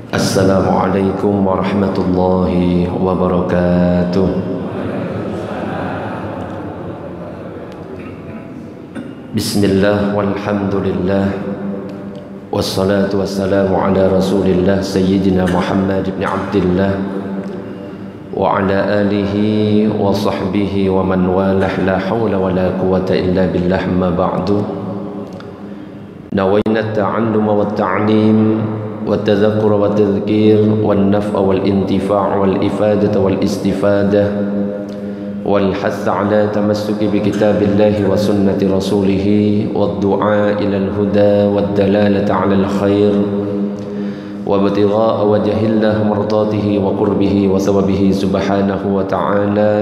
Assalamualaikum warahmatullahi wabarakatuh. Bismillah walhamdulillah wassalatu wassalamu ala rasulillah Sayyidina Muhammad ibn Abdillah wa ala alihi wa sahbihi wa man walah. La hawla wa la quwata illa billah. Ma ba'du. Nawayna at-ta'alluma wa at-ta'lim والتذكر والتذكير والنفع والانتفاع والإفادة والاستفادة والحث على تمسك بكتاب الله وسنة رسوله والدعاء إلى الهدى والدلالة على الخير وابتغاء وجه الله مرضاته وقربه وثوابه سبحانه وتعالى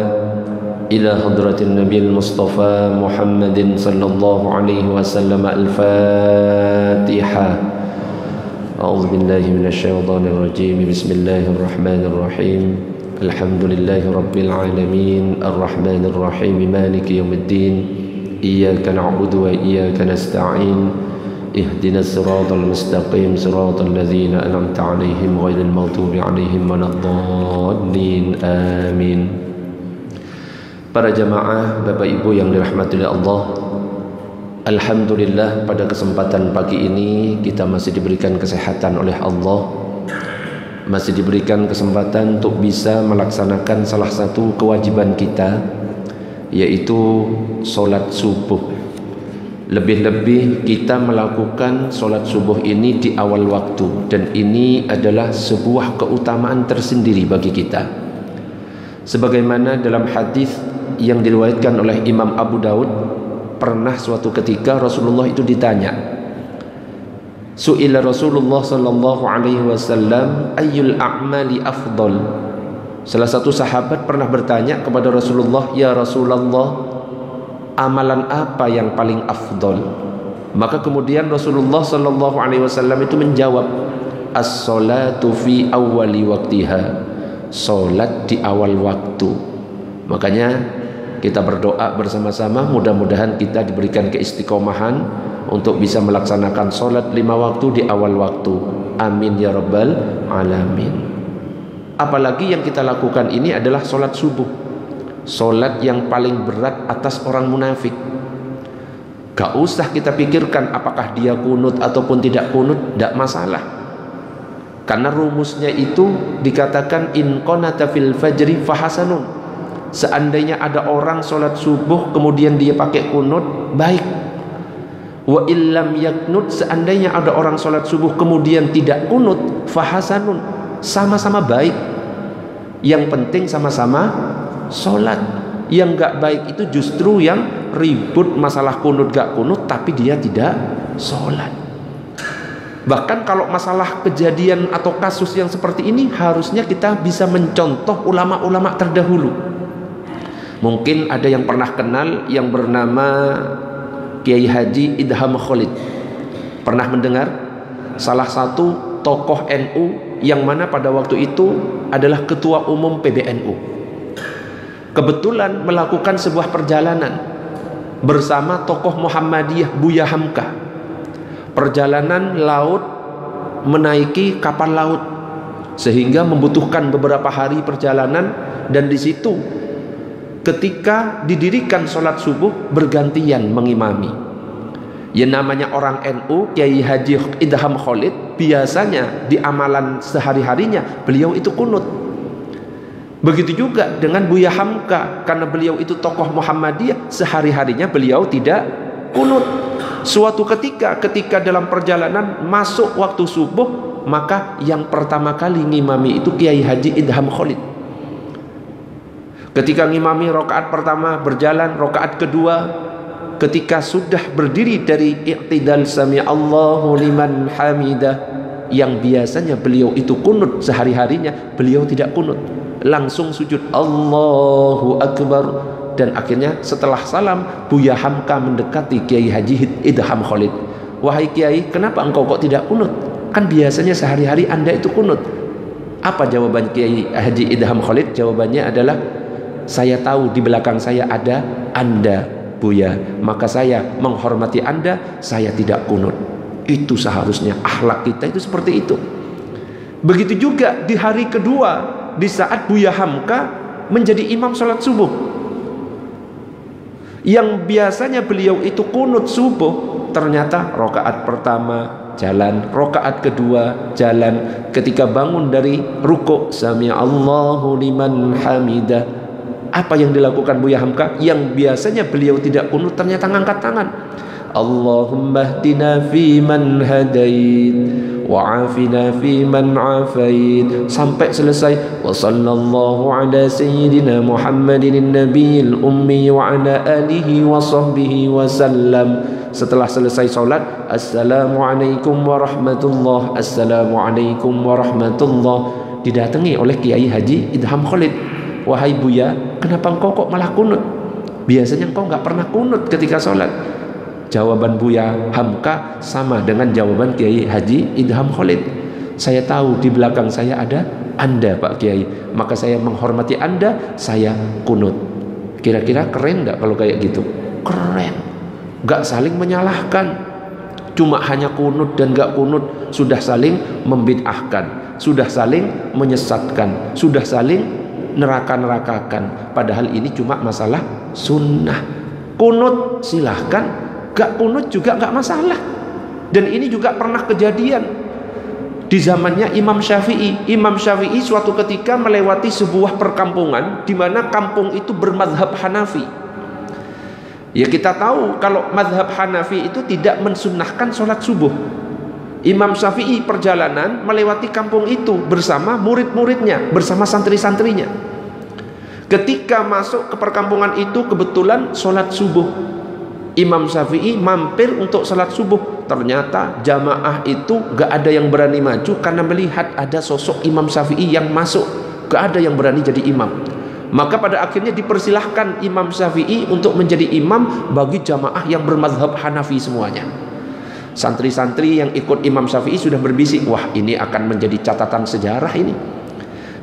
إلى حضرة النبي المصطفى محمد صلى الله عليه وسلم. الفاتحة. أعوذ بالله من الشيطان الرجيم. بسم الله الرحمن الرحيم. الحمد لله رب العالمين الرحمن الرحيم مالك يوم الدين. إياك نعبد وإياك نستعين. اهدنا الصراط المستقيم صراط الذين أنعمت عليهم غير المغضوب عليهم ولا الضالين. آمين. Para jamaah, Bapak Ibu yang dirahmati oleh Allah, alhamdulillah pada kesempatan pagi ini kita masih diberikan kesehatan oleh Allah, masih diberikan kesempatan untuk bisa melaksanakan salah satu kewajiban kita, yaitu sholat subuh. Lebih-lebih kita melakukan sholat subuh ini di awal waktu, dan ini adalah sebuah keutamaan tersendiri bagi kita. Sebagaimana dalam hadis yang diriwayatkan oleh Imam Abu Daud, pernah suatu ketika Rasulullah itu ditanya, Su'ila Rasulullah sallallahu alaihi wasallam ayyul a'mali afdal. Salah satu sahabat pernah bertanya kepada Rasulullah, ya Rasulullah, amalan apa yang paling afdal? Maka kemudian Rasulullah sallallahu alaihi wasallam itu menjawab, as-salatu fi awwali waqtiha, salat di awal waktu. Makanya kita berdoa bersama-sama, mudah-mudahan kita diberikan keistiqomahan untuk bisa melaksanakan sholat 5 waktu di awal waktu. Amin ya rabbal alamin. Apalagi yang kita lakukan ini adalah sholat subuh, sholat yang paling berat atas orang munafik. Gak usah kita pikirkan apakah dia kunut ataupun tidak kunut, tidak masalah. Karena rumusnya itu dikatakan in qanata fil fajri fahasanun. Seandainya ada orang sholat subuh kemudian dia pakai kunut, baik. Wa illam yaknut, seandainya ada orang sholat subuh kemudian tidak kunut, fahasanun, sama-sama baik. Yang penting sama-sama sholat. Yang gak baik itu justru yang ribut masalah kunut gak kunut tapi dia tidak sholat. Bahkan kalau masalah kejadian atau kasus yang seperti ini, harusnya kita bisa mencontoh ulama-ulama terdahulu. Mungkin ada yang pernah kenal yang bernama Kiai Haji Idham Khalid. Pernah mendengar? Salah satu tokoh NU yang mana pada waktu itu adalah ketua umum PBNU. Kebetulan melakukan sebuah perjalanan bersama tokoh Muhammadiyah Buya Hamka. Perjalanan laut menaiki kapal laut, sehingga membutuhkan beberapa hari perjalanan, dan di situ ketika didirikan sholat subuh bergantian mengimami. Yang namanya orang NU, Kiai Haji Idham Khalid, biasanya di amalan sehari-harinya beliau itu kunut. Begitu juga dengan Buya Hamka, karena beliau itu tokoh Muhammadiyah, sehari-harinya beliau tidak kunut. Suatu ketika dalam perjalanan masuk waktu subuh, maka yang pertama kali ngimami itu Kiai Haji Idham Khalid. Ketika ngimami rakaat pertama berjalan, rakaat kedua, ketika sudah berdiri dari i'tidal sami Allahu liman hamidah, yang biasanya beliau itu kunut sehari-harinya, beliau tidak kunut, langsung sujud Allahu Akbar. Dan akhirnya setelah salam, Buya Hamka mendekati Kiai Haji Idham Khalid. Wahai Kiai, kenapa engkau kok tidak kunut? Kan biasanya sehari-hari Anda itu kunut. Apa jawaban Kiai Haji Idham Khalid? Jawabannya adalah, saya tahu di belakang saya ada Anda, Buya, maka saya menghormati Anda, saya tidak kunut. Itu seharusnya akhlak kita itu seperti itu. Begitu juga di hari kedua, di saat Buya Hamka menjadi imam sholat subuh, yang biasanya beliau itu kunut subuh, ternyata rokaat pertama jalan, rokaat kedua jalan. Ketika bangun dari ruku', sami Allahu liman hamidah, apa yang dilakukan Buya Hamka? Yang biasanya beliau tidak kunut, ternyata ngangkat tangan. Allahumma hdina fi man hadait wa afina fi man afait, sampai selesai. Wa sallallahu ala sayyidina Muhammadin nabiyil ummi wa ala alihi wa sahbihi wa sallam. Setelah selesai sholat, assalamualaikum warahmatullah, assalamualaikum warahmatullah, didatangi oleh Kiai Haji Idham Khalid. Wahai Buya, kenapa engkau kok malah kunut? Biasanya engkau nggak pernah kunut ketika sholat. Jawaban Buya Hamka sama dengan jawaban Kiai Haji Idham Khalid. Saya tahu di belakang saya ada Anda Pak Kiai, maka saya menghormati Anda, saya kunut. Kira-kira keren nggak kalau kayak gitu? Keren. Gak saling menyalahkan, cuma hanya kunut dan gak kunut sudah saling membid'ahkan, sudah saling menyesatkan, sudah saling neraka-nerakakan. Padahal ini cuma masalah sunnah. Kunut silahkan, gak kunut juga gak masalah. Dan ini juga pernah kejadian di zamannya Imam Syafi'i. Imam Syafi'i suatu ketika melewati sebuah perkampungan di mana kampung itu bermadhab Hanafi. Ya kita tahu kalau madhab Hanafi itu tidak mensunnahkan sholat subuh. Imam Syafi'i perjalanan melewati kampung itu bersama murid-muridnya, bersama santri-santrinya. Ketika masuk ke perkampungan itu kebetulan sholat subuh. Imam Syafi'i mampir untuk sholat subuh. Ternyata jamaah itu gak ada yang berani maju karena melihat ada sosok Imam Syafi'i yang masuk. Gak ada yang berani jadi imam. Maka pada akhirnya dipersilahkan Imam Syafi'i untuk menjadi imam bagi jamaah yang bermadhab Hanafi semuanya. Santri-santri yang ikut Imam Syafi'i sudah berbisik, wah ini akan menjadi catatan sejarah ini.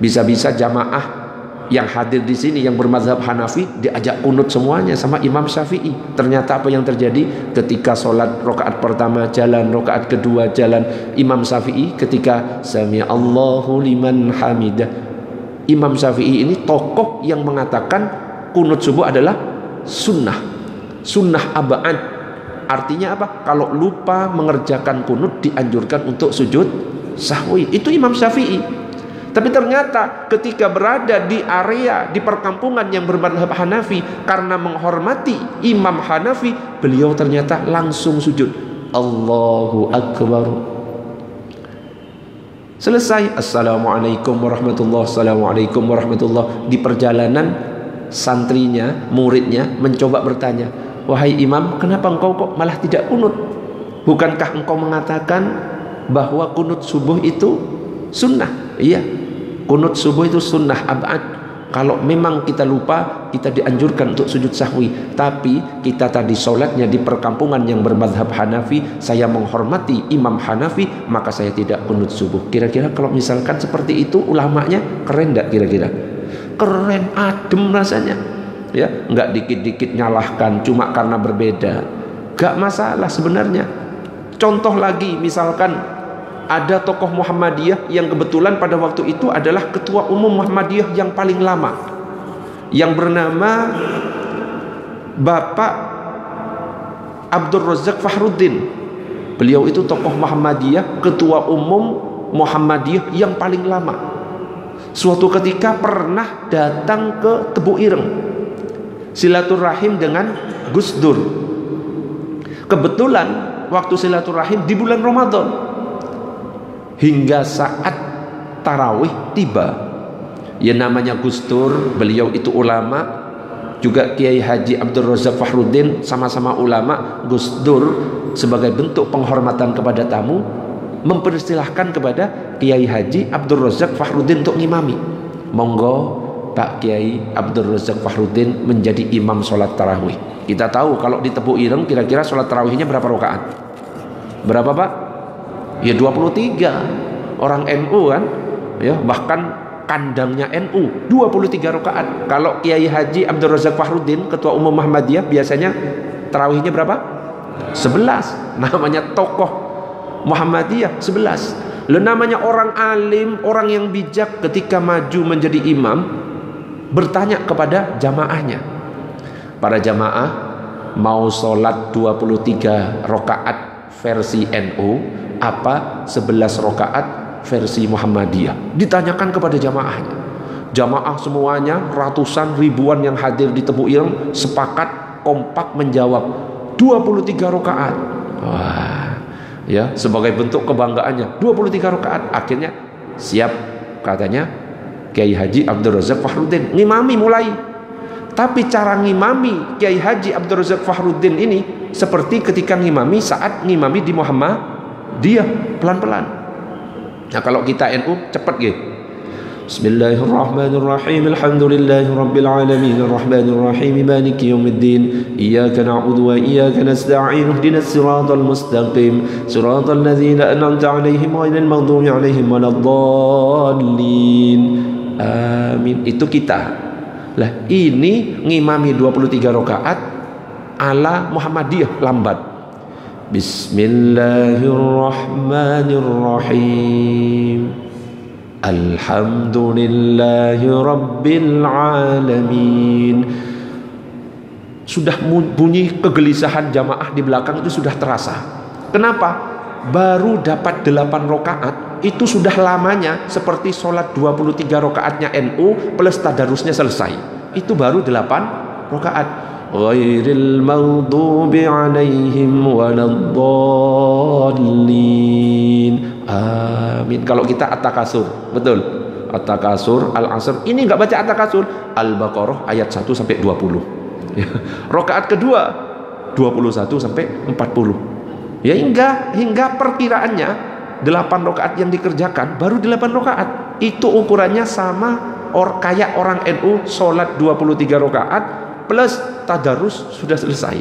Bisa-bisa jamaah yang hadir di sini yang bermadhab Hanafi diajak kunut semuanya sama Imam Syafi'i. Ternyata apa yang terjadi? Ketika sholat rokaat pertama jalan, rokaat kedua jalan, Imam Syafi'i ketika sami Allahu liman hamidah, Imam Syafi'i ini tokoh yang mengatakan kunut subuh adalah sunnah, sunnah abad. Artinya apa? Kalau lupa mengerjakan kunut dianjurkan untuk sujud sahwi. Itu Imam Syafi'i. Tapi ternyata ketika berada di area, di perkampungan yang bermadhab Hanafi, karena menghormati Imam Hanafi, beliau ternyata langsung sujud. Allahu Akbar. Selesai, assalamualaikum warahmatullahi, assalamualaikum warahmatullahi. Di perjalanan santrinya, muridnya mencoba bertanya, wahai imam, kenapa engkau kok malah tidak kunut? Bukankah engkau mengatakan bahwa kunut subuh itu sunnah? Iya, kunut subuh itu sunnah abad. Kalau memang kita lupa, kita dianjurkan untuk sujud sahwi. Tapi kita tadi sholatnya di perkampungan yang bermadhab Hanafi, saya menghormati Imam Hanafi, maka saya tidak kunut subuh. Kira-kira kalau misalkan seperti itu ulamanya keren enggak kira-kira? Keren, adem rasanya. Ya, enggak dikit-dikit nyalahkan cuma karena berbeda. Enggak masalah sebenarnya. Contoh lagi, misalkan ada tokoh Muhammadiyah yang kebetulan pada waktu itu adalah ketua umum Muhammadiyah yang paling lama, yang bernama Bapak Abdul Razak Fahruddin. Beliau itu tokoh Muhammadiyah, ketua umum Muhammadiyah yang paling lama. Suatu ketika pernah datang ke Tebu Ireng, silaturahim dengan Gus Dur. Kebetulan waktu silaturahim di bulan Ramadan, hingga saat tarawih tiba. Ya namanya Gus Dur, beliau itu ulama, juga Kiai Haji Abdul Razak Fahruddin sama-sama ulama. Gus Dur sebagai bentuk penghormatan kepada tamu mempersilahkan kepada Kiai Haji Abdul Razak Fahruddin untuk ngimami. Monggo Pak Kiai Abdul Razak Fahruddin menjadi imam sholat tarawih. Kita tahu kalau di Tebu Ireng kira-kira sholat tarawihnya berapa rakaat? Berapa Pak? Ya 23. Orang NU kan, ya bahkan kandangnya NU 23 rakaat. Kalau Kiai Haji Abdul Razak Fahruddin ketua umum Muhammadiyah biasanya tarawihnya berapa? 11. Namanya tokoh Muhammadiyah 11. Lo namanya orang alim, orang yang bijak ketika maju menjadi imam, bertanya kepada jamaahnya, para jamaah mau sholat 23 rakaat versi NU apa 11 rakaat versi Muhammadiyah? Ditanyakan kepada jamaahnya. Jamaah semuanya ratusan ribuan yang hadir di Tebu Ireng sepakat kompak menjawab 23 rakaat. Wah, ya, sebagai bentuk kebanggaannya 23 rakaat. Akhirnya siap, katanya Kiai Haji Abdul Razak Fakhruddin ngimami mulai. Tapi cara ngimami Kiai Haji Abdul Razak Fakhruddin ini seperti ketika ngimami saat ngimami di Muhammadiyah, pelan-pelan. Nah, kalau kita NU cepat gitu. Bismillahirrahmanirrahim. Alhamdulillahi rabbil alamin arrahmanir rahim maliki yaumiddin iyyaka na'budu wa iyyaka nasta'in ihdinas siratal mustaqim siratal ladzina an'amta 'alaihim ghairil maghdubi 'alaihim waladdallin. Amin. Itu kita. Lah, ini ngimami 23 rakaat ala Muhammadiyah lambat. Bismillahirrahmanirrahim. Alhamdulillahi rabbil alamin. Sudah bunyi kegelisahan jamaah di belakang itu sudah terasa. Kenapa? Baru dapat 8 rakaat itu sudah lamanya seperti sholat 23 rakaatnya NU plus tadarusnya selesai. Itu baru 8 rakaat. Ghairil maghdubi 'alaihim waladdallin. Amin. Kalau kita At-Takasur, betul. At-Takasur, Al-Asr. Ini enggak baca At-Takasur. Al-Baqarah ayat 1 sampai 20. Ya. Rakaat kedua 21 sampai 40. Ya, hingga perkiraannya 8 rakaat yang dikerjakan baru 8 rakaat. Itu ukurannya sama kayak orang NU sholat 23 rakaat plus tadarus sudah selesai.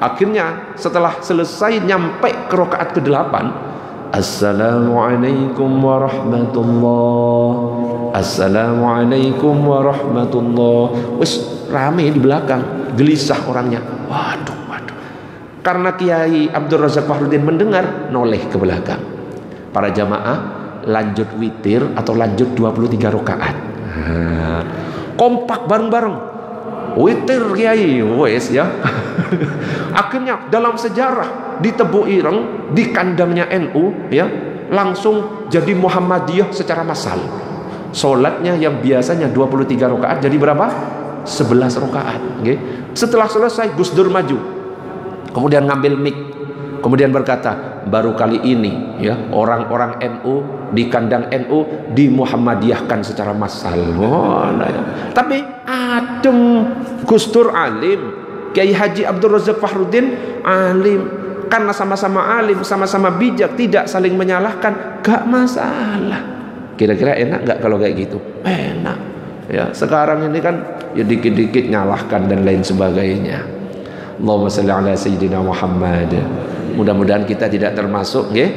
Akhirnya setelah selesai nyampe ke rakaat ke-8, Assalamualaikum warahmatullah. Assalamualaikum warahmatullah. Wis rame di belakang, gelisah orangnya. Waduh. Karena Kiai Abdul Razak Fakhruddin mendengar, noleh ke belakang. Para jamaah lanjut witir atau lanjut 23 rakaat. Kompak bareng-bareng. Witir Kiai, wes ya. Akhirnya dalam sejarah di Tebu Ireng, di kandangnya NU, ya, langsung jadi Muhammadiyah secara massal. Solatnya yang biasanya 23 rakaat jadi berapa? 11 rakaat. Okay. Setelah selesai Gus Dur maju. Kemudian ngambil mic, kemudian berkata, baru kali ini ya orang-orang NU di kandang NU dimuhammadiyahkan secara massal. Tapi adem, Gus Dur alim, Kiai Haji Abdul Razak Fakhruddin alim. Karena sama-sama alim, sama-sama bijak, tidak saling menyalahkan, gak masalah. Kira-kira enak gak kalau kayak gitu? Enak. Ya, sekarang ini kan ya dikit-dikit nyalahkan dan lain sebagainya. Allahumma salli ala sayyidina Muhammad. Mudah-mudahan kita tidak termasuk, nggih.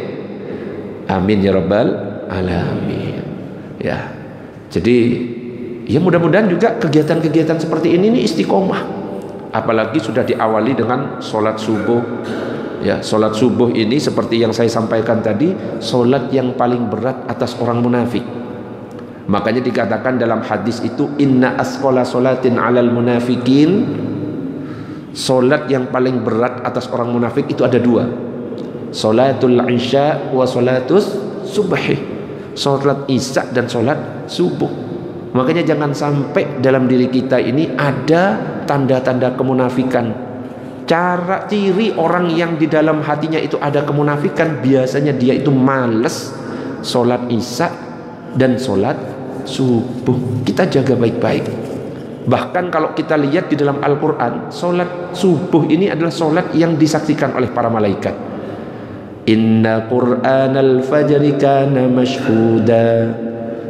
Amin ya rabbal alamin. Ya. Jadi ya mudah-mudahan juga kegiatan-kegiatan seperti ini istiqomah. Apalagi sudah diawali dengan sholat subuh. Ya, sholat subuh ini seperti yang saya sampaikan tadi, sholat yang paling berat atas orang munafik. Makanya dikatakan dalam hadis itu, inna asqala sholatin alal munafikin. Solat yang paling berat atas orang munafik itu ada 2. Salatul isya wa salatus subhi. Salat isya dan salat subuh. Makanya jangan sampai dalam diri kita ini ada tanda-tanda kemunafikan. Cara ciri orang yang di dalam hatinya itu ada kemunafikan, biasanya dia itu males salat isya dan salat subuh. Kita jaga baik-baik. Bahkan kalau kita lihat di dalam Al-Quran, sholat subuh ini adalah sholat yang disaksikan oleh para malaikat. Inna Qur'anal fajri kana mashhuda.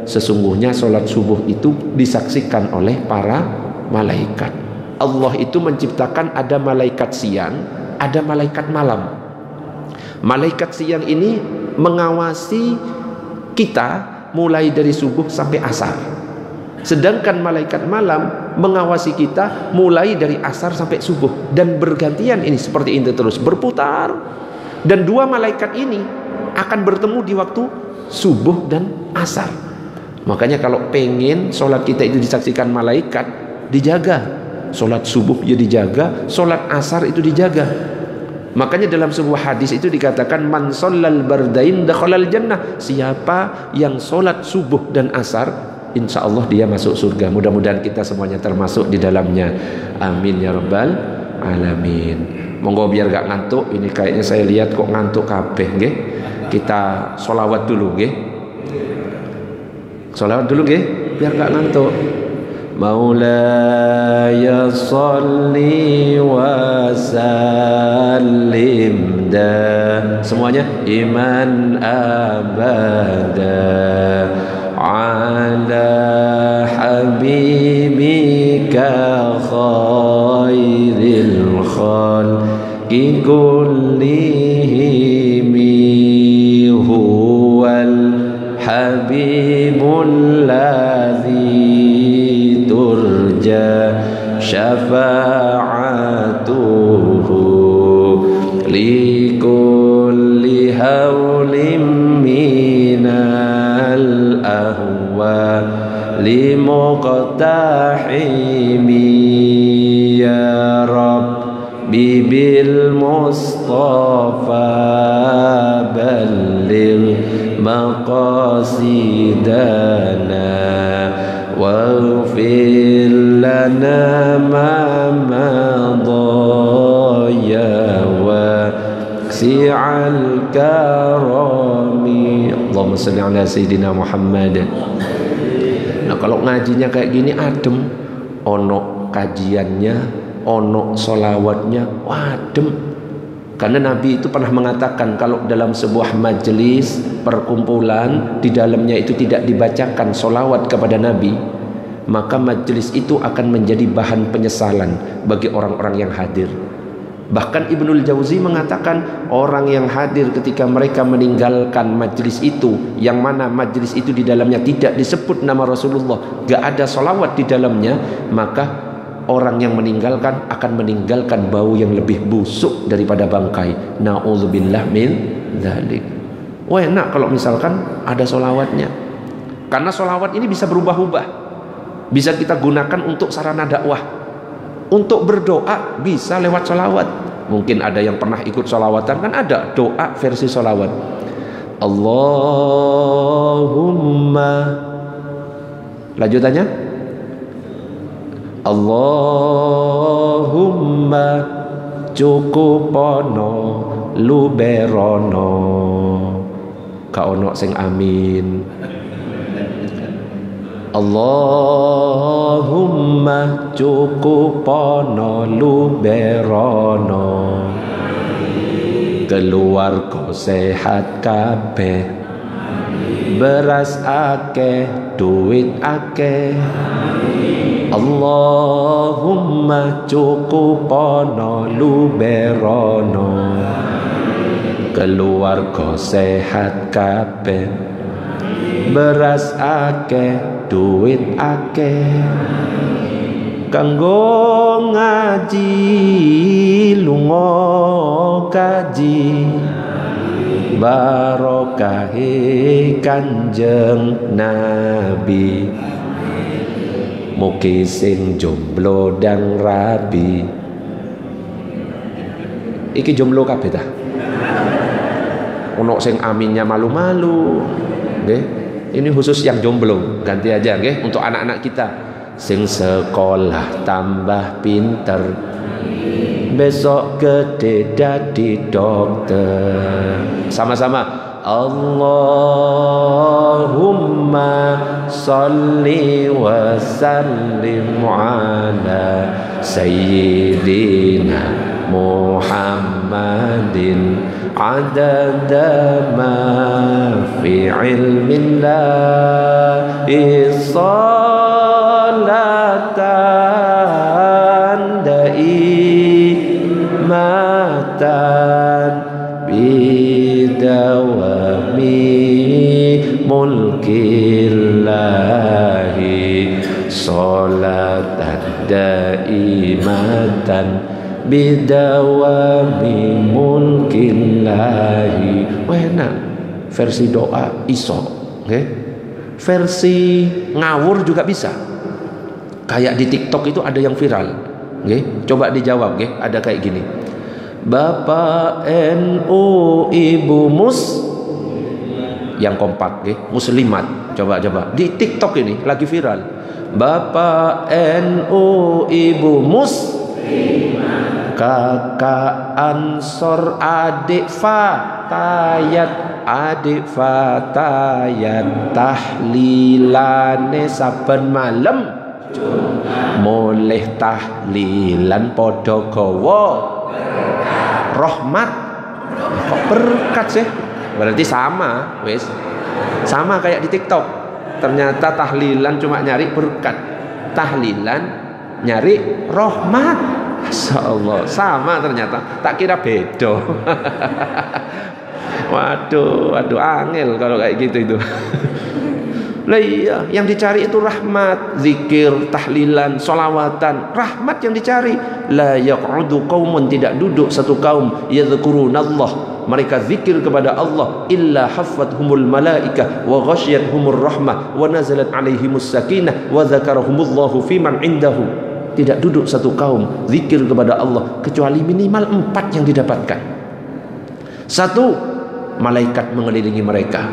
Sesungguhnya sholat subuh itu disaksikan oleh para malaikat. Allah itu menciptakan ada malaikat siang, ada malaikat malam. Malaikat siang ini mengawasi kita mulai dari subuh sampai asar. Sedangkan malaikat malam mengawasi kita mulai dari asar sampai subuh. Dan bergantian ini seperti ini terus berputar. Dan 2 malaikat ini akan bertemu di waktu subuh dan asar. Makanya kalau pengen sholat kita itu disaksikan malaikat, dijaga. Sholat subuh ya dijaga, sholat asar itu dijaga. Makanya dalam sebuah hadis itu dikatakan man shallal bardain dakhalal jannah. Siapa yang sholat subuh dan asar, insya Allah dia masuk surga. Mudah-mudahan kita semuanya termasuk di dalamnya. Amin ya rabbal alamin. Monggo biar gak ngantuk. Ini kayaknya saya lihat kok ngantuk kabeh nggih. Kita sholawat dulu nggih. Sholawat dulu nggih biar gak ngantuk. Maulaya sholli wa sallim da. Semuanya iman abada ala habibika khairil khalqi kullihim huwal habibul ladzi turja syafa'atuhu likulli hawlim minal ahwa limuqtahimi ya Rabbi bil Mustafa balligh maqasidana waghfir lana ma madaya wa si'al karami. Allahumma salli ala sayyidina Muhammad. Nah kalau ngajinya kayak gini adem, ono kajiannya, ono solawatnya, adem. Karena Nabi itu pernah mengatakan kalau dalam sebuah majelis perkumpulan di dalamnya itu tidak dibacakan solawat kepada Nabi, maka majelis itu akan menjadi bahan penyesalan bagi orang-orang yang hadir. Bahkan Ibnul Jauzi mengatakan orang yang hadir ketika mereka meninggalkan majelis itu, yang mana majelis itu di dalamnya tidak disebut nama Rasulullah, gak ada solawat di dalamnya, maka orang yang meninggalkan akan meninggalkan bau yang lebih busuk daripada bangkai. Na'udzubillah min dzalik. Wah enak kalau misalkan ada solawatnya. Karena solawat ini bisa berubah-ubah. Bisa kita gunakan untuk sarana dakwah. Untuk berdoa bisa lewat solawat. Mungkin ada yang pernah ikut solawatan, kan ada doa versi solawat. Allahumma, lanjutannya Allahumma cukupono luberono. Kaono sing amin. Allahumma cukupono luberono. Keluarga sehat kabeh, beras akeh, duit akeh. Allahumma cukupono luberono. Keluarga sehat kabeh, beras akeh, duit akeh. Kanggo ngaji lunga kaji, barokahe Kanjeng Nabi. Mugi sing jomblo dan rabi. Iki jomblo kabeh ta? Ono sing aminnya malu-malu. Nggih. Ini khusus yang jomblo. Ganti aja nggih untuk anak-anak kita. Sing sekolah tambah pinter, besok gede dadi dokter. Sama-sama. Allahumma salli wa sallim ala sayyidina Muhammadin adada ma fi ilmillahi salatan daimatan bidawami mulkillahi salatan daimatan bidawami mulkillahi. Wah enak versi doa iso, okay? Versi ngawur juga bisa. Kayak di TikTok itu ada yang viral, okay? Coba dijawab, okay? Ada kayak gini. Bapak NU, Ibu Mus, yang kompak, okay? Muslimat. Coba di TikTok ini lagi viral. Bapak NU, Ibu Mus, kakak Ansor, adik Fatayat, tahlilane saben malam, mulih tahlilan podo gowo rahmat. Kok berkat sih? Berarti sama, wis. Sama kayak di TikTok. Ternyata tahlilan cuma nyari berkat, tahlilan nyari rahmat. Masyaallah, sama ternyata. Tak kira beda. Waduh, angel kalau kayak gitu itu. Lah iya, yang dicari itu rahmat, zikir, tahlilan, solawatan, rahmat yang dicari. La yaq'udu qaumun, tidak duduk satu kaum, yadhkurunallah, mereka zikir kepada Allah, illa haffathumul malaika wa ghasyiyatuhumur rahmah wa nazalat alaihimus sakinah wa dzakarahumullahu fiman indahu. Tidak duduk satu kaum zikir kepada Allah kecuali minimal 4 yang didapatkan. 1, malaikat mengelilingi mereka.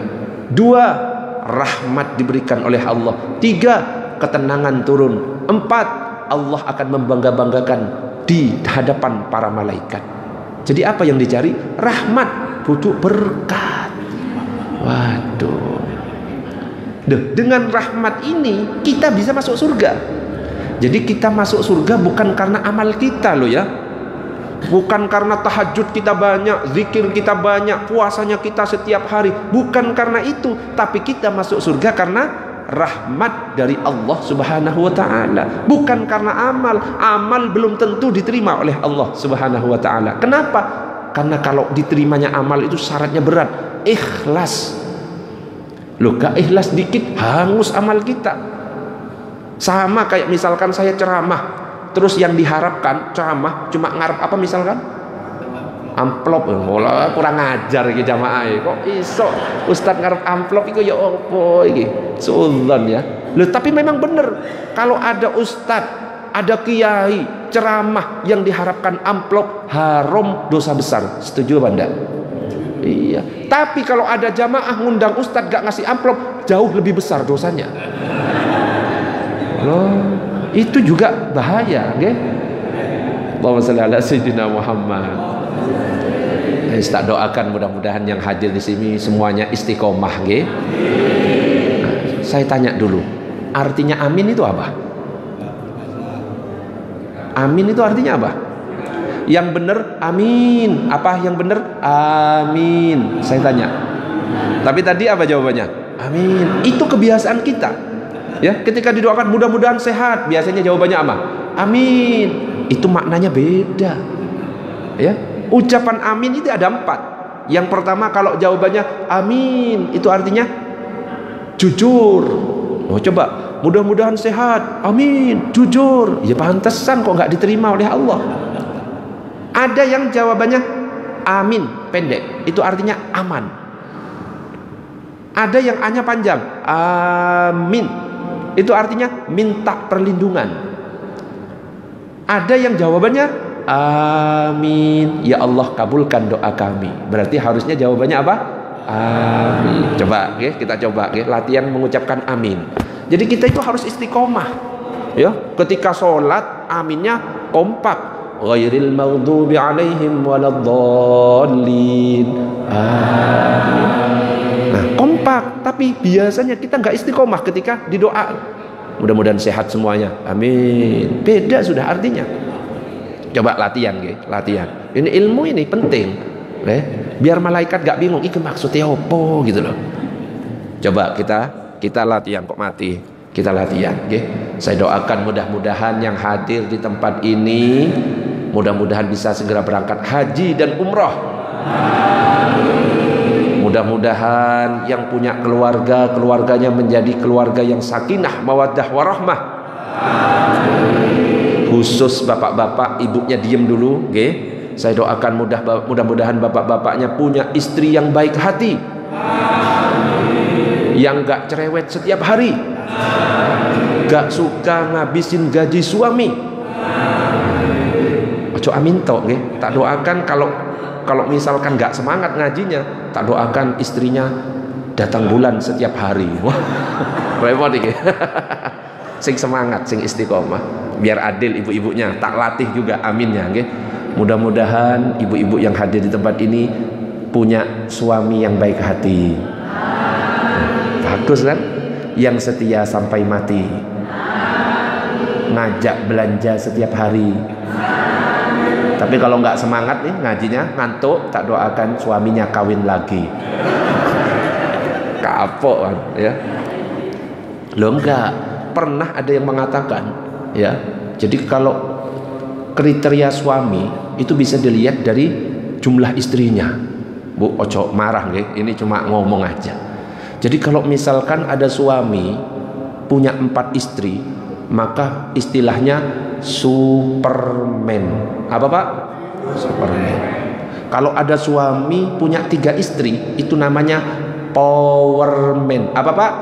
2, rahmat diberikan oleh Allah. 3, ketenangan turun. 4, Allah akan membangga-banggakan di hadapan para malaikat. Jadi apa yang dicari? Rahmat, butuh berkat. Waduh. Dengan rahmat ini kita bisa masuk surga. Jadi kita masuk surga bukan karena amal kita loh ya. Bukan karena tahajud kita banyak, zikir kita banyak, puasanya kita setiap hari. Bukan karena itu, tapi kita masuk surga karena rahmat dari Allah Subhanahu wa taala. Bukan karena amal. Amal belum tentu diterima oleh Allah Subhanahu wa taala. Kenapa? Karena kalau diterimanya amal itu syaratnya berat. Ikhlas. Loh, gak ikhlas dikit hangus amal kita. Sama kayak misalkan saya ceramah, terus yang diharapkan ceramah cuma ngarep apa misalkan? Amplop. Wala kurang ajar iki jamaah. Kok iso ustaz ngarep amplop iku ya opo iki? Suudzon ya. Loh, tapi memang bener kalau ada ustaz, ada kiai ceramah yang diharapkan amplop, haram, dosa besar. Setuju apa enggak? Iya. Tapi kalau ada jamaah ngundang ustaz gak ngasih amplop, jauh lebih besar dosanya. Loh, itu juga bahaya, nggih. Allahumma shalli ala sayyidina Muhammad. Tak doakan mudah-mudahan yang hadir di sini semuanya istiqomah, nggih. Saya tanya dulu, artinya amin itu apa? Amin itu artinya apa? Yang benar amin. Apa yang benar? Amin. Saya tanya. Tapi tadi apa jawabannya? Amin. Itu kebiasaan kita. Ya, ketika didoakan mudah-mudahan sehat, biasanya jawabannya apa? Amin. Itu maknanya beda. Ya, ucapan amin itu ada 4. Yang pertama kalau jawabannya amin, itu artinya jujur. Oh, coba, mudah-mudahan sehat. Amin, jujur. Ya pantesan kok nggak diterima oleh Allah. Ada yang jawabannya amin, pendek. Itu artinya aman. Ada yang hanya panjang. Amin. Itu artinya minta perlindungan. Ada yang jawabannya amin, ya Allah kabulkan doa kami. Berarti harusnya jawabannya apa? Amin. Coba, okay, kita coba, okay, latihan mengucapkan amin. Jadi kita itu harus istiqomah. Ya, ketika sholat aminnya kompak. Ghairil maghdubi alaihim waladdallin. Amin. Nah, kompak, tapi biasanya kita nggak istiqomah ketika didoa. Mudah-mudahan sehat semuanya. Amin. Beda sudah artinya. Coba latihan, guys. Latihan. Ini ilmu ini penting. Biar malaikat nggak bingung. Iki maksudnya apa gitu loh. Coba kita latihan kok mati. Kita latihan, okay? Saya doakan mudah-mudahan yang hadir di tempat ini mudah-mudahan bisa segera berangkat haji dan umroh. Mudah-mudahan yang punya keluarganya menjadi keluarga yang sakinah, mawaddah, warahmah. Khusus bapak-bapak, ibunya diem dulu, okay? Saya doakan mudah-mudahan bapak-bapaknya punya istri yang baik hati. yang gak cerewet setiap hari, gak suka ngabisin gaji suami. Ojo amin tok nggih. Tak doakan kalau misalkan gak semangat ngajinya, tak doakan istrinya datang bulan setiap hari. Wah, repot iki. Sing semangat, sing istiqomah, biar adil ibu-ibunya, tak latih juga, amin ya nggih. Mudah-mudahan ibu-ibu yang hadir di tempat ini punya suami yang baik hati. Bagus kan? Yang setia sampai mati, ngajak belanja setiap hari. Tapi kalau nggak semangat nih ngajinya, ngantuk, tak doakan suaminya kawin lagi. Kapok kan ya. Lo enggak pernah ada yang mengatakan ya. Jadi kalau kriteria suami itu bisa dilihat dari jumlah istrinya. Bu, ojo marah nggih, ini cuma ngomong aja. Jadi kalau misalkan ada suami punya 4 istri, maka istilahnya Superman. Apa Pak? Superman. Kalau ada suami punya 3 istri, itu namanya Powerman. Apa Pak?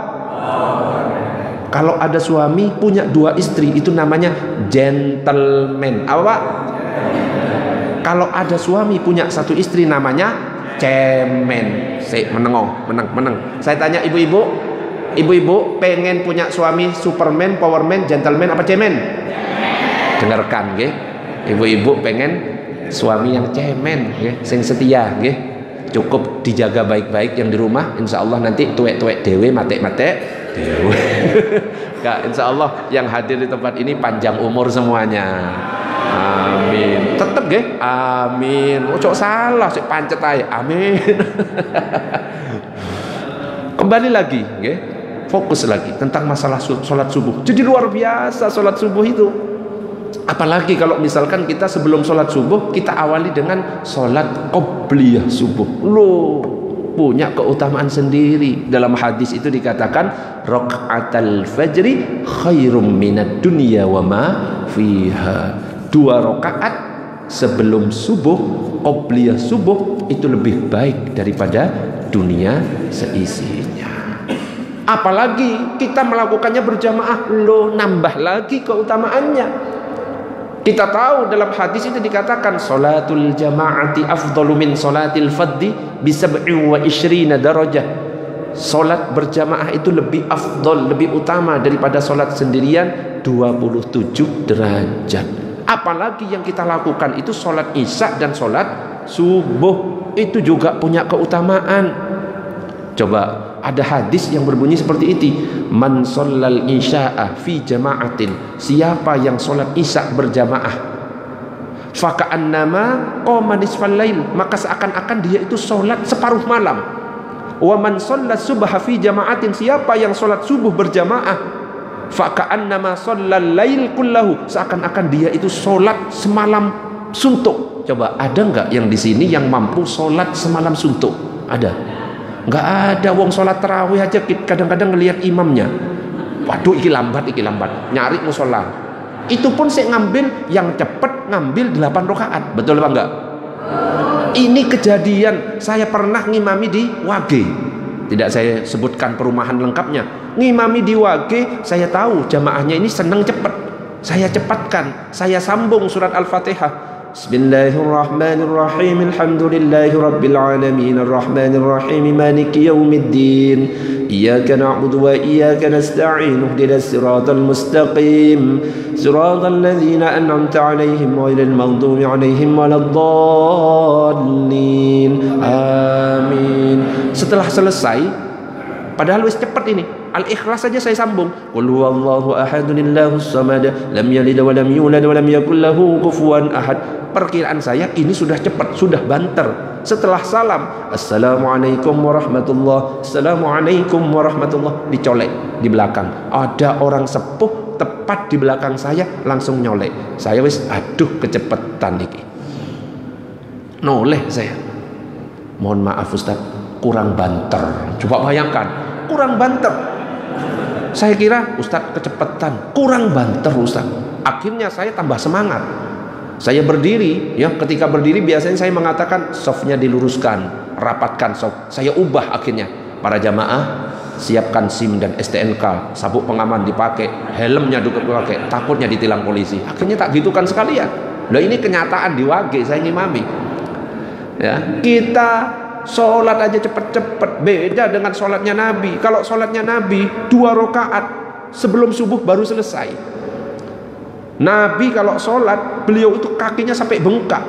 Kalau ada suami punya 2 istri, itu namanya Gentleman. Apa Pak? Kalau ada suami punya 1 istri, namanya cemen. Meneng. Saya tanya ibu-ibu pengen punya suami Superman, Powerman, Gentleman apa cemen? Dengarkan nggih. Ibu-ibu pengen suami yang cemen nggih, sing setia nggih. Cukup dijaga baik-baik yang di rumah, insyaallah nanti tuwek-tuwek dewe, matek-matek dewe. Kak, insyaallah yang hadir di tempat ini panjang umur semuanya. Amin. Tetep nggih? Amin. Ojo salah sik pancet ae. Amin. Kembali lagi nggih. Fokus lagi tentang masalah salat subuh. Jadi luar biasa salat subuh itu. Apalagi kalau misalkan kita sebelum salat subuh kita awali dengan salat qobliyah subuh. Loh, punya keutamaan sendiri. Dalam hadis itu dikatakan rakaatal fajri khairum minad dunya wa ma fiha. 2 rakaat sebelum subuh, qobliyah subuh, itu lebih baik daripada dunia seisinya. Apalagi kita melakukannya berjamaah, loh, nambah lagi keutamaannya. Kita tahu dalam hadis itu dikatakan salatul jama'ati afdalu min salatil fadhi bi 27 darajah. Salat berjamaah itu lebih afdal, lebih utama daripada salat sendirian 27 derajat. Apalagi yang kita lakukan itu sholat isya dan sholat subuh, itu juga punya keutamaan. Coba ada hadis yang berbunyi seperti ini, man shallal isya'a fi jama'atin, siapa yang sholat isya berjamaah, faka'annama qama nisfal lail, maka seakan-akan dia itu sholat separuh malam. Wa man shallas subha fi jama'atin, siapa yang sholat subuh berjamaah, faka'annama shallal lail kullahu, seakan-akan dia itu sholat semalam suntuk. Coba ada enggak yang di sini yang mampu sholat semalam suntuk? Ada? Enggak ada. Wong sholat tarawih aja kadang-kadang ngelihat imamnya, waduh iki lambat, nyari musola. Itu pun saya ngambil yang cepat, ngambil 8 rakaat. Betul apa enggak? Ini kejadian saya pernah ngimami di Wage. Tidak saya sebutkan perumahan lengkapnya. Ngimami di Wage, saya tahu jamaahnya ini senang cepat. Saya cepatkan, saya sambung surat Al-Fatihah. Bismillahirrahmanirrahim. Alhamdulillahi rabbil alamin arrahmanir rahim maliki yaumiddin. Iyyaka na'budu wa iyyaka nasta'in. Ihdinas siratal mustaqim. Siratal ladzina an'amta 'alaihim ghairil maghdubi 'alaihim waladdallin. Amin. Setelah selesai, padahal wis cepat ini, Al-Ikhlas saja saya sambung. Qul huwallahu ahadun illahus samad, lam yalid wa lam yulad wa lam yakul lahu kufuwan ahad. Perkiraan saya ini sudah cepat, sudah banter. Setelah salam, assalamualaikum warahmatullah, assalamualaikum warahmatullah, dicolek di belakang. Ada orang sepuh tepat di belakang saya, langsung nyolek. Saya wis aduh kecepetan iki. Noleh saya. Mohon maaf Ustaz, kurang banter. Coba bayangkan, kurang banter. Saya kira Ustaz kecepatan, kurang banter Ustaz. Akhirnya saya tambah semangat. Saya berdiri, ya, ketika berdiri biasanya saya mengatakan softnya diluruskan, rapatkan soft. Saya ubah akhirnya. Para jamaah, siapkan SIM dan STNK, sabuk pengaman dipakai, helmnya juga dipakai, takutnya ditilang polisi. Akhirnya tak gitukan sekalian. Lah ini kenyataan di Wage saya ngimami. Ya, kita sholat aja cepet-cepet, beda dengan sholatnya Nabi. Kalau sholatnya Nabi 2 rakaat sebelum subuh baru selesai. Nabi kalau sholat, beliau itu kakinya sampai bengkak.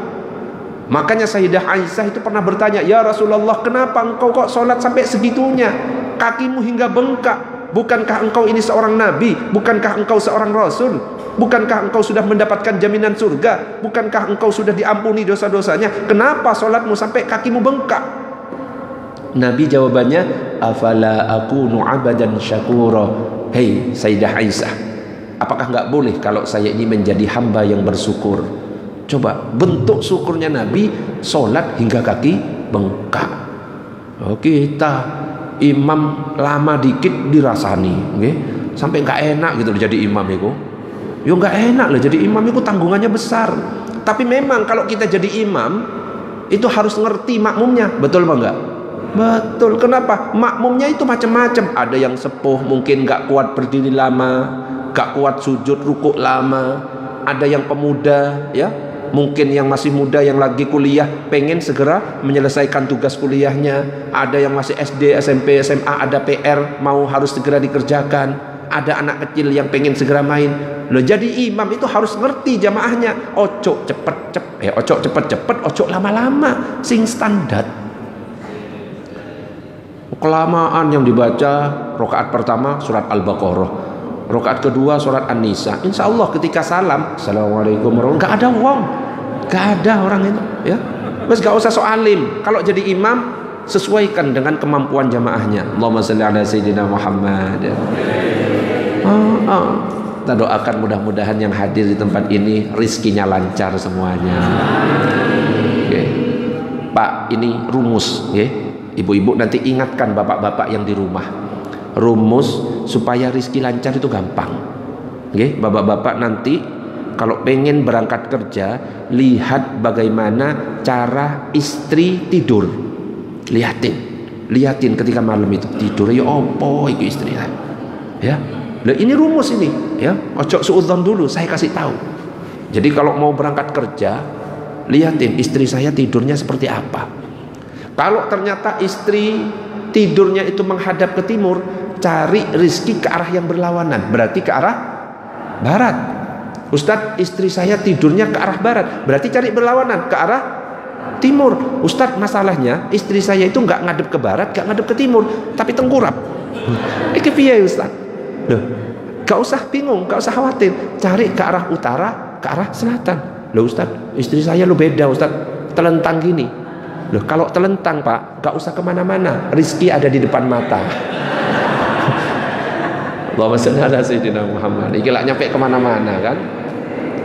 Makanya Sayyidah Aisyah itu pernah bertanya, ya Rasulullah, kenapa engkau kok sholat sampai segitunya, kakimu hingga bengkak? Bukankah engkau ini seorang Nabi? Bukankah engkau seorang Rasul? Bukankah engkau sudah mendapatkan jaminan surga? Bukankah engkau sudah diampuni dosa-dosanya? Kenapa sholatmu sampai kakimu bengkak? Nabi jawabannya, afala akunu abadan syakura. Hei Sayyidah Aisyah, apakah nggak boleh kalau saya ini menjadi hamba yang bersyukur? Coba bentuk syukurnya Nabi, sholat hingga kaki bengkak. Oh, kita imam lama dikit dirasani, okay? Sampai nggak enak gitu jadi imam itu. Yo nggak enak loh jadi imam itu, tanggungannya besar. Tapi memang kalau kita jadi imam itu harus ngerti makmumnya, betul apa enggak? Betul. Kenapa? Makmumnya itu macam-macam. Ada yang sepuh mungkin nggak kuat berdiri lama, nggak kuat sujud rukuk lama. Ada yang pemuda, ya mungkin yang masih muda yang lagi kuliah pengen segera menyelesaikan tugas kuliahnya. Ada yang masih SD, SMP, SMA, ada PR mau harus segera dikerjakan. Ada anak kecil yang pengen segera main. Loh, jadi imam itu harus ngerti jamaahnya. Ojo cepet-cepet, ojo lama-lama, sing standar. Kelamaan yang dibaca, rakaat pertama surat Al-Baqarah, rakaat kedua surat An-Nisa. Insya Allah ketika salam, assalamualaikum warahmatullahi wabarakatuh, gak ada wong, gak ada orang itu, ya. Mas gak usah soalim. Kalau jadi imam, sesuaikan dengan kemampuan jamaahnya. Allahumma shalli ala sayyidina Muhammad. Kita doakan mudah-mudahan yang hadir di tempat ini rizkinya lancar semuanya. Okay. Pak, ini rumus, ya. Ibu-ibu nanti ingatkan bapak-bapak yang di rumah. Rumus supaya rizki lancar itu gampang. Okay. Bapak-bapak nanti kalau pengen berangkat kerja, lihat bagaimana cara istri tidur. Lihatin ketika malam itu tidur ya opo itu istri, ya. Nah, ini rumus ini, ya. Ojo suudzon dulu, saya kasih tahu. Jadi kalau mau berangkat kerja, lihatin istri saya tidurnya seperti apa. Kalau ternyata istri tidurnya itu menghadap ke timur, cari rizki ke arah yang berlawanan, berarti ke arah barat. Ustadz, istri saya tidurnya ke arah barat, berarti cari berlawanan ke arah timur. Ustadz, masalahnya istri saya itu nggak ngadep ke barat, nggak ngadep ke timur, tapi tengkurap. Piye Ustadz? Loh, gak usah bingung, gak usah khawatir, cari ke arah utara, ke arah selatan. Loh Ustadz, istri saya lo beda Ustadz, telentang gini. Loh, kalau telentang Pak, gak usah kemana-mana, rizki ada di depan mata. Allahumma shalli ala sayyidina Muhammad. Iki lak nyampe kemana-mana kan.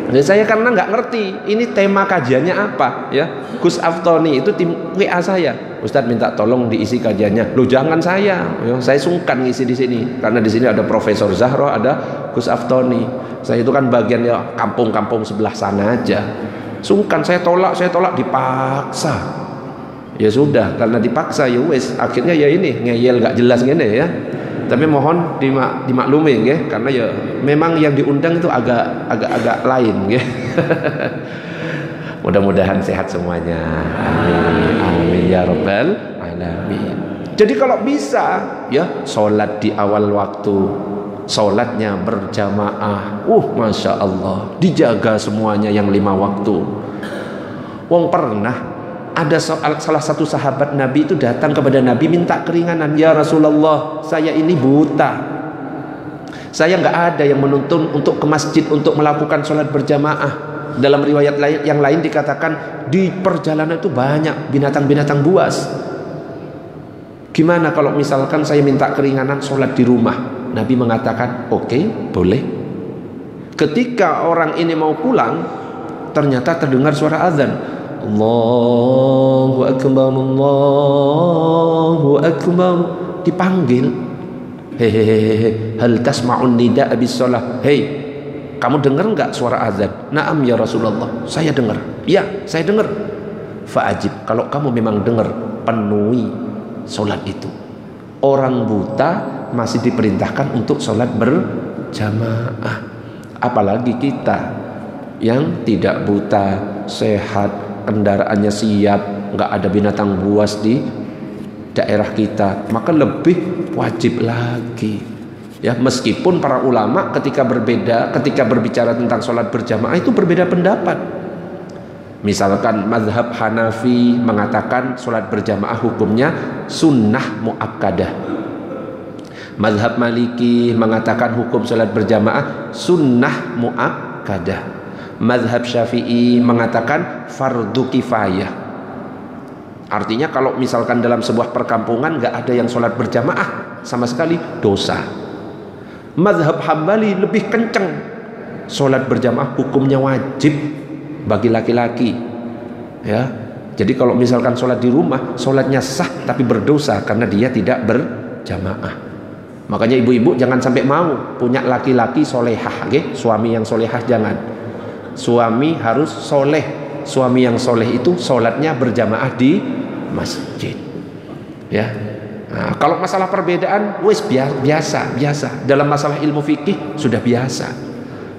Dan saya karena nggak ngerti ini tema kajiannya apa, ya. Gus Aftoni itu tim WA saya, Ustadz minta tolong diisi kajiannya. Loh jangan saya sungkan ngisi di sini karena di sini ada Profesor Zahro, ada Gus Aftoni. Saya itu kan bagian ya kampung-kampung sebelah sana aja. Sungkan saya tolak dipaksa. Ya sudah, karena dipaksa ya wes akhirnya ya ini ngeyel gak jelas gini ya. Tapi mohon dimaklumi ya, karena ya memang yang diundang itu agak lain ya. Mudah-mudahan sehat semuanya. Amin. Amin ya rabbal alamin. Jadi kalau bisa ya sholat di awal waktu, sholatnya berjamaah. Masya Allah, dijaga semuanya yang 5 waktu. Wong pernah ada salah satu sahabat Nabi itu datang kepada Nabi minta keringanan. Ya Rasulullah, saya ini buta, saya nggak ada yang menuntun untuk ke masjid untuk melakukan sholat berjamaah. Dalam riwayat yang lain dikatakan di perjalanan itu banyak binatang-binatang buas. Gimana kalau misalkan saya minta keringanan sholat di rumah? Nabi mengatakan oke, boleh. Ketika orang ini mau pulang, ternyata terdengar suara azan. Allahu Akbar, Allahu Akbar. Dipanggil, hehehe, hal tasma'un nida abis sholah. Hei, kamu dengar enggak suara azan? Naam ya Rasulullah, saya dengar. Ya, saya dengar. Fa'ajib, kalau kamu memang dengar, penuhi sholat itu. Orang buta masih diperintahkan untuk sholat berjamaah, apalagi kita yang tidak buta, sehat, kendaraannya siap, nggak ada binatang buas di daerah kita, maka lebih wajib lagi. Ya, meskipun para ulama ketika berbicara tentang sholat berjamaah itu berbeda pendapat. Misalkan mazhab Hanafi mengatakan sholat berjamaah hukumnya sunnah muakkadah. Mazhab Maliki mengatakan hukum sholat berjamaah sunnah muakkadah. Mazhab Syafi'i mengatakan fardu kifayah. Artinya kalau misalkan dalam sebuah perkampungan nggak ada yang sholat berjamaah sama sekali, dosa. Mazhab Hambali lebih kenceng, sholat berjamaah hukumnya wajib bagi laki-laki. Ya, jadi kalau misalkan sholat di rumah, sholatnya sah tapi berdosa karena dia tidak berjamaah. Makanya ibu-ibu jangan sampai mau punya laki-laki solehah, okay? Suami yang solehah jangan. Suami harus soleh. Suami yang soleh itu sholatnya berjamaah di masjid. Ya. Nah, kalau masalah perbedaan, wes biasa. Dalam masalah ilmu fikih sudah biasa.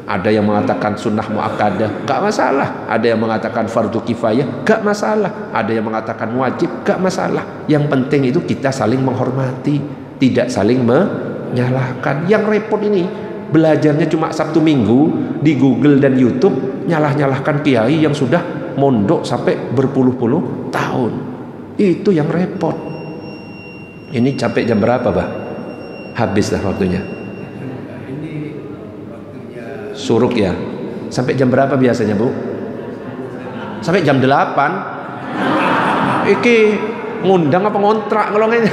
Ada yang mengatakan sunnah muakkadah, gak masalah. Ada yang mengatakan fardu kifayah, gak masalah. Ada yang mengatakan wajib, gak masalah. Yang penting itu kita saling menghormati, tidak saling menyalahkan. Yang repot ini belajarnya cuma Sabtu Minggu di Google dan YouTube, nyalah-nyalahkan kiai yang sudah mondok sampai berpuluh-puluh tahun. Itu yang repot. Ini capek jam berapa, Bah? Habislah waktunya. Suruk ya. Sampai jam berapa biasanya, Bu? Sampai jam 8. Iki ngundang apa ngontrak ngelongnya?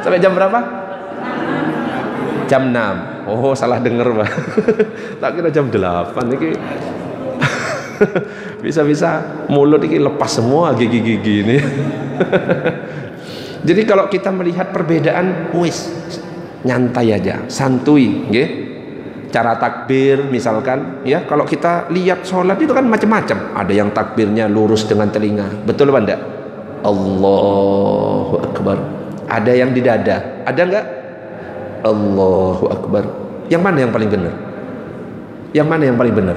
Sampai jam berapa? Jam 6. Oh, salah denger, Pak. Tak kira jam 8 iki. Bisa-bisa mulut iki lepas semua gigi-gigi ini. Jadi kalau kita melihat perbedaan, wis nyantai aja, santuy, nggih. Cara takbir misalkan, ya, kalau kita lihat sholat itu kan macam-macam. Ada yang takbirnya lurus dengan telinga, betul apa enggak? Allahu Akbar. Ada yang di dada, ada enggak? Allahu Akbar. Yang mana yang paling benar? Yang mana yang paling benar?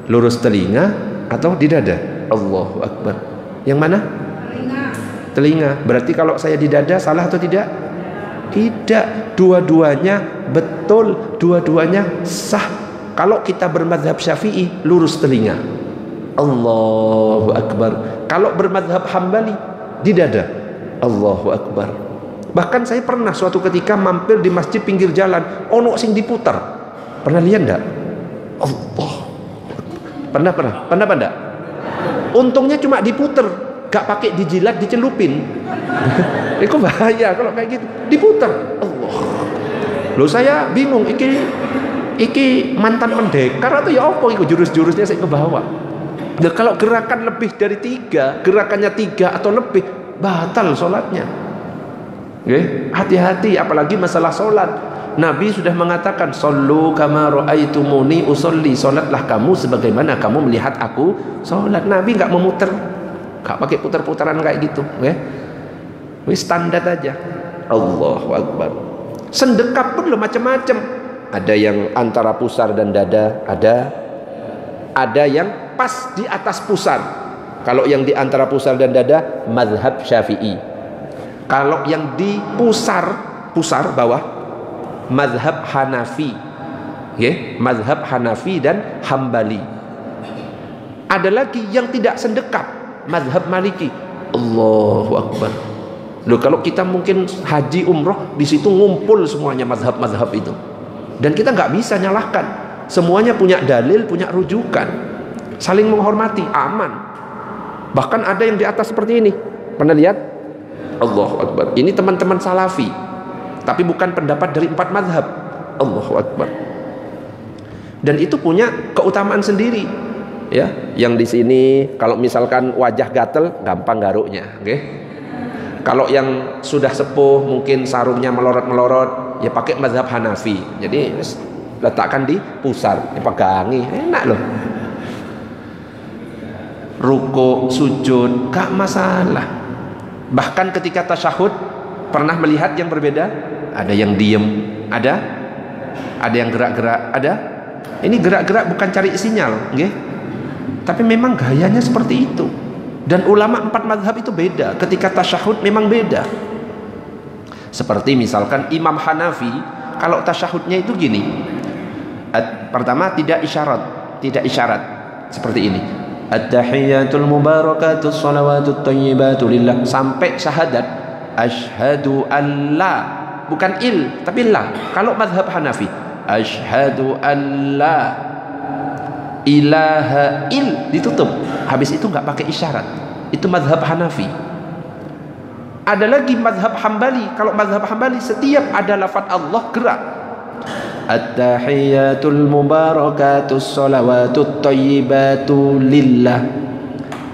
Lurus telinga atau di dada? Allahu Akbar. Yang mana? Telinga. Berarti kalau saya di dada salah atau tidak? Tidak. Dua-duanya betul, dua-duanya sah. Kalau kita bermadhab Syafi'i, lurus telinga, Allahu Akbar. Kalau bermadhab Hambali, di dada, Allahu Akbar. Bahkan saya pernah suatu ketika mampir di masjid pinggir jalan, ono sing diputar. Pernah lihat enggak? Allah. Pernah enggak? Untungnya cuma diputer, gak pakai dijilat, dicelupin. Itu bahaya kalau kayak gitu, diputer. Allah. Loh, saya bingung, iki mantan pendekar atau ya apa itu jurus-jurusnya saya ke bawah. Nah, kalau gerakan lebih dari 3, gerakannya 3 atau lebih, batal sholatnya. Okay? Hati-hati, apalagi masalah sholat. Nabi sudah mengatakan, "Shollu kama ra'aitumuni usolli." Sholatlah kamu sebagaimana kamu melihat aku sholat. Nabi nggak memutar, nggak pakai putar-putaran kayak gitu. Okay? Wis standar aja. Allahu Akbar. Sendekap pun lo macam-macam. Ada yang antara pusar dan dada, ada yang pas di atas pusar. Kalau yang di antara pusar dan dada, mazhab Syafi'i. Kalau yang di pusar bawah, mazhab Hanafi. Okay? Mazhab Hanafi dan Hambali. Ada lagi yang tidak sendekap, mazhab Maliki. Allahu Akbar. Loh, kalau kita mungkin haji umroh, di situ ngumpul semuanya mazhab-mazhab itu, dan kita nggak bisa nyalahkan. Semuanya punya dalil, punya rujukan, saling menghormati, aman. Bahkan ada yang di atas seperti ini, pernah lihat? Allahu Akbar. Ini teman-teman Salafi, tapi bukan pendapat dari 4 mazhab. Allahu Akbar. Dan itu punya keutamaan sendiri. Ya, yang di sini kalau misalkan wajah gatel, gampang garuknya, oke? Okay? Kalau yang sudah sepuh, mungkin sarungnya melorot-melorot, ya pakai mazhab Hanafi. Jadi letakkan di pusar, dipegangi, enak loh. Ruku, sujud, gak masalah. Bahkan ketika tasyahud, Pernah melihat yang berbeda? Ada yang diem, ada yang gerak-gerak, ada. Ini gerak-gerak bukan cari sinyal, nggih. Tapi memang gayanya seperti itu. Dan ulama 4 mazhab itu beda. Ketika tasyahud memang beda. Seperti misalkan Imam Hanafi, kalau tasyahudnya itu gini. Pertama tidak isyarat. Seperti ini. At-tahiyatul mubarakatus shalawatut thayyibatu lillah sampai syahadat asyhadu alla, bukan il tapi la. Kalau mazhab Hanafi asyhadu alla ilaha il ditutup, habis itu nggak pakai isyarat. Itu mazhab Hanafi. Ada lagi mazhab Hambali. Kalau mazhab Hambali setiap ada lafaz Allah gerak. At-tahiyatul mubarakatus shalawatut thayyibatu lillah.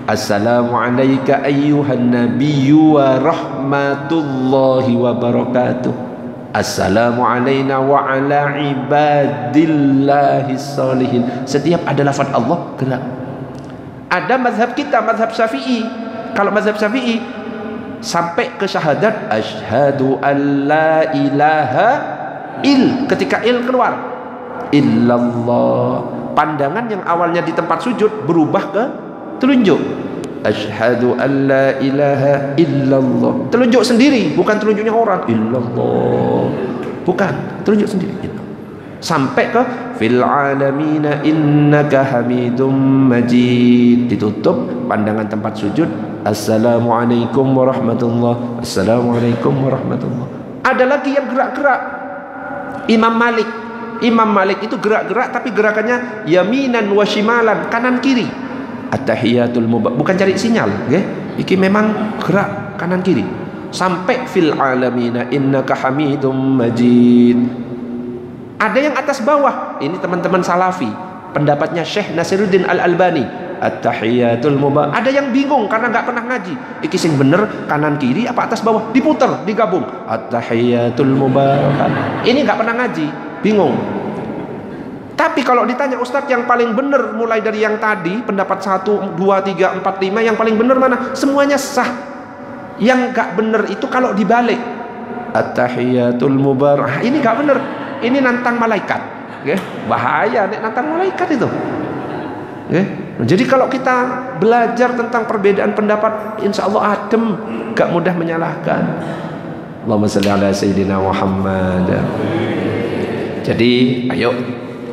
Assalamu alayka ayyuhan nabiyyu wa rahmatullahi wa barakatuh. Assalamu alayna wa ala ibadillahis sholihin. Setiap ada lafaz Allah gerak. Ada mazhab kita, mazhab Syafi'i. Kalau mazhab Syafi'i sampai ke syahadat asyhadu alla ilaha il, ketika il keluar illallah, pandangan yang awalnya di tempat sujud berubah ke telunjuk. Asyhadu alla ilaha illallah, telunjuk sendiri, bukan telunjuknya orang. Illallah, bukan, telunjuk sendiri. Sampai ke fil alamina innaka hamidum majid, ditutup pandangan tempat sujud. Assalamualaikum warahmatullah. Assalamualaikum warahmatullah. Ada lagi yang gerak-gerak. Imam Malik itu gerak-gerak, tapi gerakannya yaminan wa shimalan, kanan kiri. At-tahiyatul mubarak, bukan cari sinyal, nggih. Iki memang gerak kanan kiri. Sampai fil alamina innaka hamidum majid. Ada yang atas bawah. Ini teman-teman Salafi, pendapatnya Syekh Nasiruddin Al-Albani. At-tahiyatul mubarak. Ada yang bingung karena nggak pernah ngaji. Iki sing bener kanan kiri apa atas bawah? Diputer, digabung. At-tahiyatul mubarak. Ini nggak pernah ngaji, bingung. Tapi kalau ditanya Ustadz yang paling bener mulai dari yang tadi, pendapat 1, 2, 3, 4, 5, yang paling bener mana? Semuanya sah. Yang nggak bener itu kalau dibalik. At-tahiyatul mubarak. Ini nggak bener. Ini nantang malaikat. Bahaya nih nantang malaikat itu. Jadi kalau kita belajar tentang perbedaan pendapat, insya Allah adem, gak mudah menyalahkan. Allahumma shalli ala sayyidina Muhammad. Jadi ayo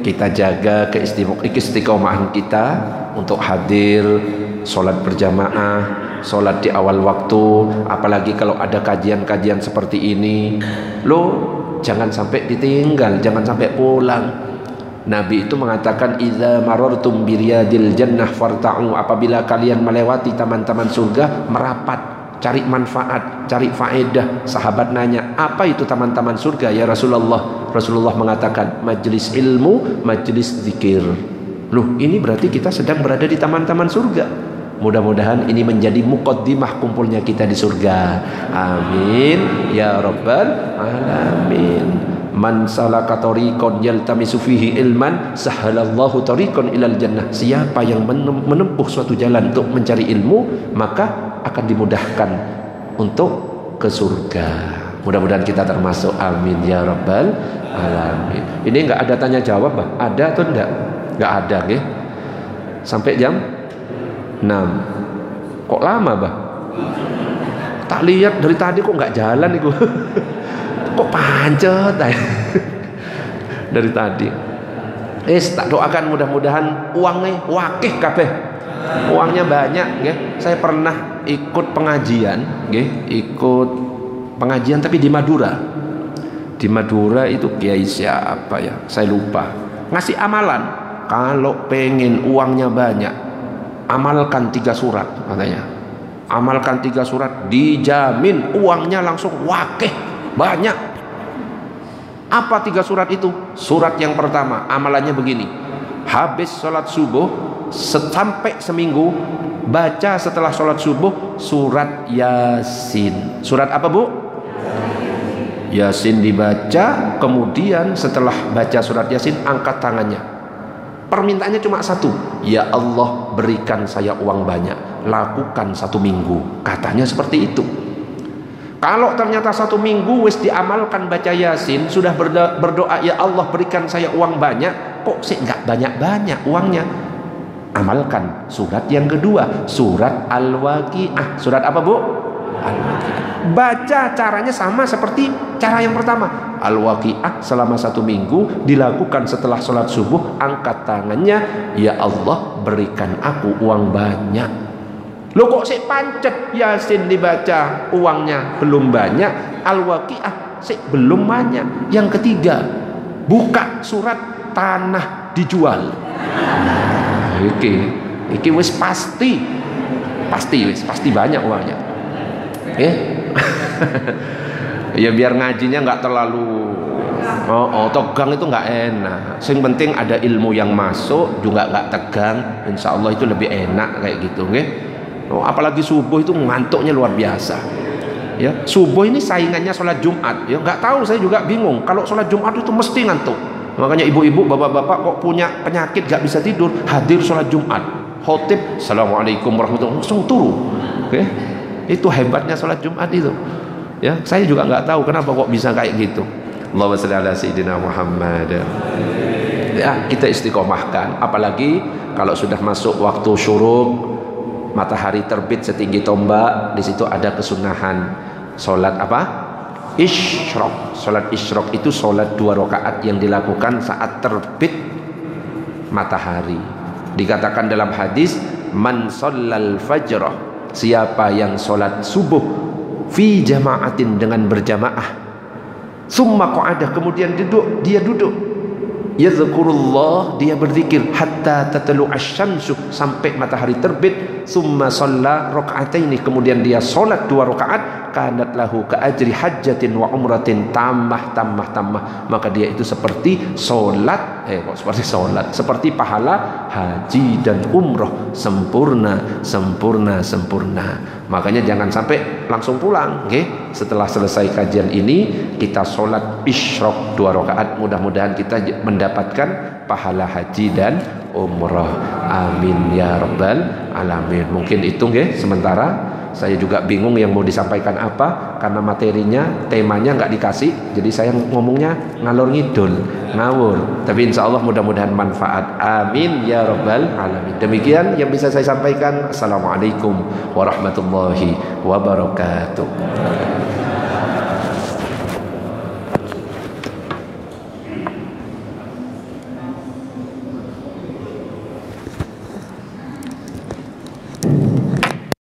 kita jaga keistiqomahan kita untuk hadir sholat berjamaah, sholat di awal waktu. Apalagi kalau ada kajian-kajian seperti ini, jangan sampai ditinggal, jangan sampai pulang. Nabi itu mengatakan idza marartum biriyadil jannah farta'u, apabila kalian melewati taman-taman surga, merapat, cari manfaat, cari faedah. Sahabat nanya, apa itu taman-taman surga ya Rasulullah? Rasulullah mengatakan majelis ilmu, majelis zikir. Ini berarti kita sedang berada di taman-taman surga. Mudah-mudahan ini menjadi muqaddimah kumpulnya kita di surga. Amin ya rabbal alamin. Man salaka tariqan yaltamisu fihi ilman sahalallahu tariqan ilal jannah. Siapa yang menempuh suatu jalan untuk mencari ilmu, maka akan dimudahkan untuk ke surga. Mudah-mudahan kita termasuk. Amin ya rabbal alamin. Ini enggak ada tanya jawab, Bah? Ada atau enggak? Enggak ada, nggih. Sampai jam 6. Kok lama, Bah? Tak lihat dari tadi kok enggak jalan itu. Kok pancet dari tadi. Tak doakan mudah-mudahan uangnya wakih kabeh. Uangnya banyak, nggih. Saya pernah ikut pengajian, nggih, ikut pengajian tapi di Madura. Di Madura itu kiai siapa ya? Saya lupa. Ngasih amalan, kalau pengen uangnya banyak, amalkan 3 surat katanya. Amalkan 3 surat, dijamin uangnya langsung wakih banyak. Apa 3 surat itu? Surat yang pertama, amalannya begini: habis sholat subuh sampai seminggu, baca setelah sholat subuh surat Yasin. Surat apa, Bu? Yasin dibaca. Kemudian setelah baca surat Yasin, angkat tangannya. Permintaannya cuma 1, ya Allah berikan saya uang banyak, lakukan 1 minggu. Katanya seperti itu. Kalau ternyata 1 minggu wis diamalkan baca Yasin, sudah berdoa ya Allah berikan saya uang banyak, kok sih nggak banyak-banyak uangnya, amalkan surat yang kedua, surat Al-Waqiah. Surat apa, Bu? Al-Waqiah. Baca caranya sama seperti cara yang pertama. Al-Waqiah selama 1 minggu, dilakukan setelah sholat subuh, angkat tangannya, ya Allah berikan aku uang banyak. Lo kok sih pancet, Yasin dibaca uangnya belum banyak, Al-Waqiah sih belum banyak. Yang ketiga, buka surat tanah dijual. Iki wis pasti banyak uangnya. Ya biar ngajinya nggak terlalu tegang, itu nggak enak. Yang penting ada ilmu yang masuk, juga nggak tegang. Insya Allah itu lebih enak kayak gitu, apalagi subuh itu ngantuknya luar biasa. Ya, subuh ini saingannya sholat Jumat. Ya nggak tahu, saya juga bingung. Kalau sholat Jumat itu mesti ngantuk. Makanya ibu-ibu, bapak-bapak kok punya penyakit gak bisa tidur, hadir sholat Jumat, khotib assalamualaikum warahmatullahi wabarakatuh, langsung turun. Itu hebatnya sholat Jumat itu. Ya, saya juga nggak tahu kenapa kok bisa kayak gitu. Allahumma shalli ala sayyidina Muhammad. Ya, kita istiqomahkan. Apalagi kalau sudah masuk waktu syuruk, matahari terbit setinggi tombak, di situ ada kesunahan sholat apa? Isyraq. Sholat isyraq itu sholat 2 rakaat yang dilakukan saat terbit matahari. Dikatakan dalam hadis, man shallal fajrah, siapa yang sholat subuh fi jama'atin, dengan berjamaah, summa qa'adah, kemudian dia duduk, yazkurullah, dia berzikir, hatta tatlu asy-syamsu, sampai matahari terbit, summa shalla raka'ataini, kemudian dia salat 2 rakaat, kanat lahu ka ajri hajjatin wa umratin, tambah, maka dia itu seperti salat seperti pahala haji dan umroh, sempurna. Makanya jangan sampai langsung pulang, setelah selesai kajian ini kita salat isyraq 2 rakaat, mudah-mudahan kita mendapatkan pahala haji dan umrah. Amin ya rabbal alamin. Mungkin itu sementara. Saya juga bingung yang mau disampaikan apa, karena materinya, temanya nggak dikasih, jadi saya ngomongnya ngalor ngidul, ngawur. Tapi insya Allah mudah-mudahan manfaat. Amin ya rabbal alamin. Demikian yang bisa saya sampaikan. Assalamualaikum warahmatullahi wabarakatuh.